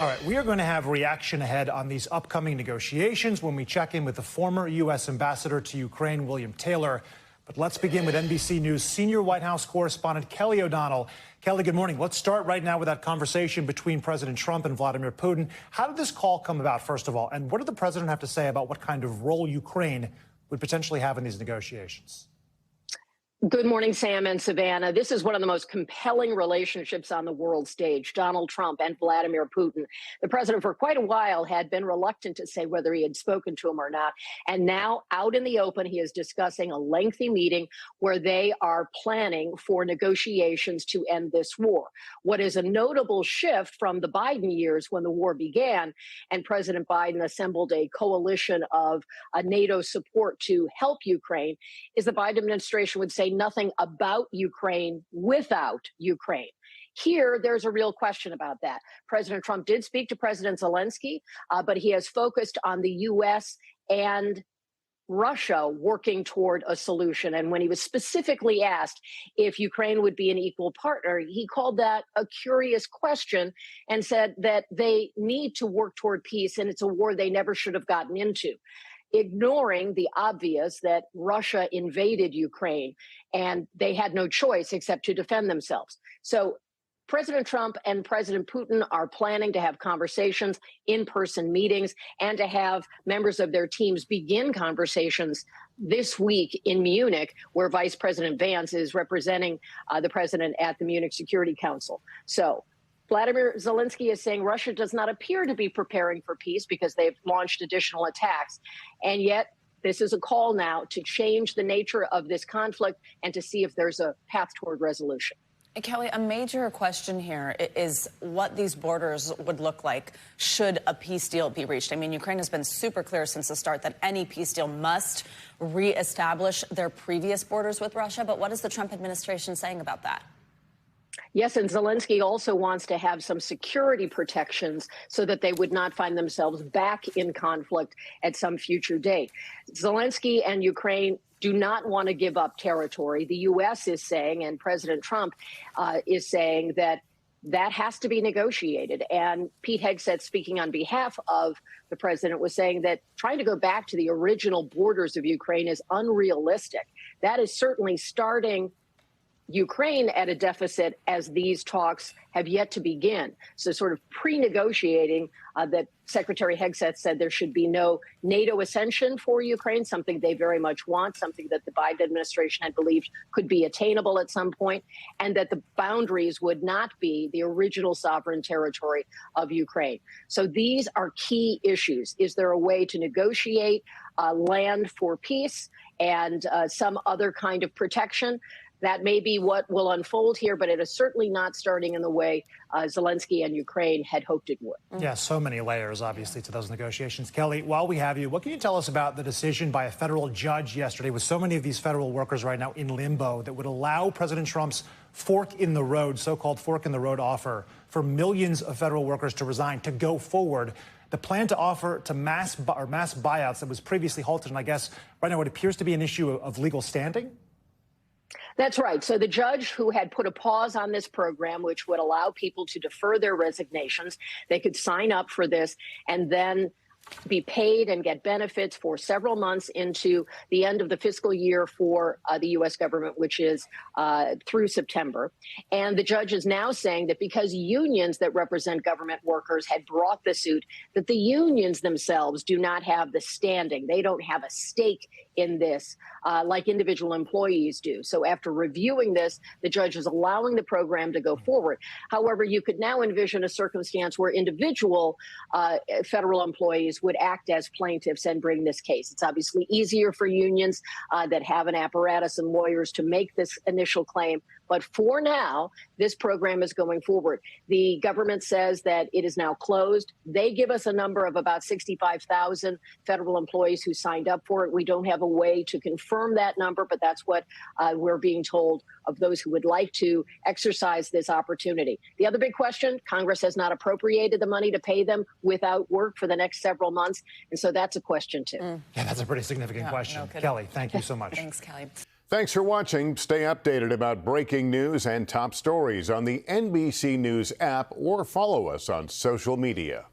All right, we are going to have reaction ahead on these upcoming negotiations when we check in with the former U.S. ambassador to Ukraine, William Taylor. But let's begin with NBC News senior White House correspondent Kelly O'Donnell. Kelly, good morning. Let's start right now with that conversation between President Trump and Vladimir Putin. How did this call come about, first of all? And what did the president have to say about what kind of role Ukraine would potentially have in these negotiations? Good morning, Sam and Savannah. This is one of the most compelling relationships on the world stage, Donald Trump and Vladimir Putin. The president for quite a while had been reluctant to say whether he had spoken to him or not. And now out in the open, he is discussing a lengthy meeting where they are planning for negotiations to end this war. What is a notable shift from the Biden years when the war began and President Biden assembled a coalition of NATO support to help Ukraine is the Biden administration would say nothing about Ukraine without Ukraine. Here, there's a real question about that. President Trump did speak to President Zelensky, but he has focused on the U.S. and Russia working toward a solution. And when he was specifically asked if Ukraine would be an equal partner, he called that a curious question and said that they need to work toward peace, and it's a war they never should have gotten into, ignoring the obvious that Russia invaded Ukraine and they had no choice except to defend themselves. So President Trump and President Putin are planning to have conversations, in-person meetings, and to have members of their teams begin conversations this week in Munich, where Vice President Vance is representing the president at the Munich Security Council. So Vladimir Zelensky is saying Russia does not appear to be preparing for peace because they've launched additional attacks. And yet this is a call now to change the nature of this conflict and to see if there's a path toward resolution. Kelly, a major question here is what these borders would look like should a peace deal be reached. I mean, Ukraine has been super clear since the start that any peace deal must reestablish their previous borders with Russia. But what is the Trump administration saying about that? Yes, and Zelensky also wants to have some security protections so that they would not find themselves back in conflict at some future date. Zelensky and Ukraine do not want to give up territory. The U.S. is saying, and President Trump is saying that has to be negotiated. And Pete Hegseth, speaking on behalf of the president, was saying that trying to go back to the original borders of Ukraine is unrealistic. That is certainly starting Ukraine at a deficit as these talks have yet to begin. So sort of pre-negotiating that Secretary Hegseth said there should be no NATO ascension for Ukraine, something they very much want, something that the Biden administration had believed could be attainable at some point, and that the boundaries would not be the original sovereign territory of Ukraine. So these are key issues. Is there a way to negotiate land for peace and some other kind of protection? That may be what will unfold here, but it is certainly not starting in the way Zelensky and Ukraine had hoped it would. Yeah, so many layers, obviously, to those negotiations. Kelly, while we have you, what can you tell us about the decision by a federal judge yesterday with so many of these federal workers right now in limbo that would allow President Trump's fork in the road, so-called fork in the road offer for millions of federal workers to resign, to go forward? The plan to offer to mass buyouts that was previously halted, and I guess right now it appears to be an issue of legal standing? That's right. So the judge who had put a pause on this program, which would allow people to defer their resignations, they could sign up for this and then be paid and get benefits for several months into the end of the fiscal year for the U.S. government, which is through September. And the judge is now saying that because unions that represent government workers had brought the suit, that the unions themselves do not have the standing. They don't have a stake in this like individual employees do. So after reviewing this, the judge is allowing the program to go forward. However, you could now envision a circumstance where individual federal employees would act as plaintiffs and bring this case. It's obviously easier for unions that have an apparatus and lawyers to make this initial claim. But for now, this program is going forward. The government says that it is now closed. They give us a number of about 65,000 federal employees who signed up for it. We don't have a way to confirm that number, but that's what we're being told of those who would like to exercise this opportunity. The other big question, Congress has not appropriated the money to pay them without work for the next several months. And so that's a question, too. Yeah, that's a pretty significant question. No kidding. Kelly, thank you so much. Thanks, Kelly. Thanks for watching. Stay updated about breaking news and top stories on the NBC News app or follow us on social media.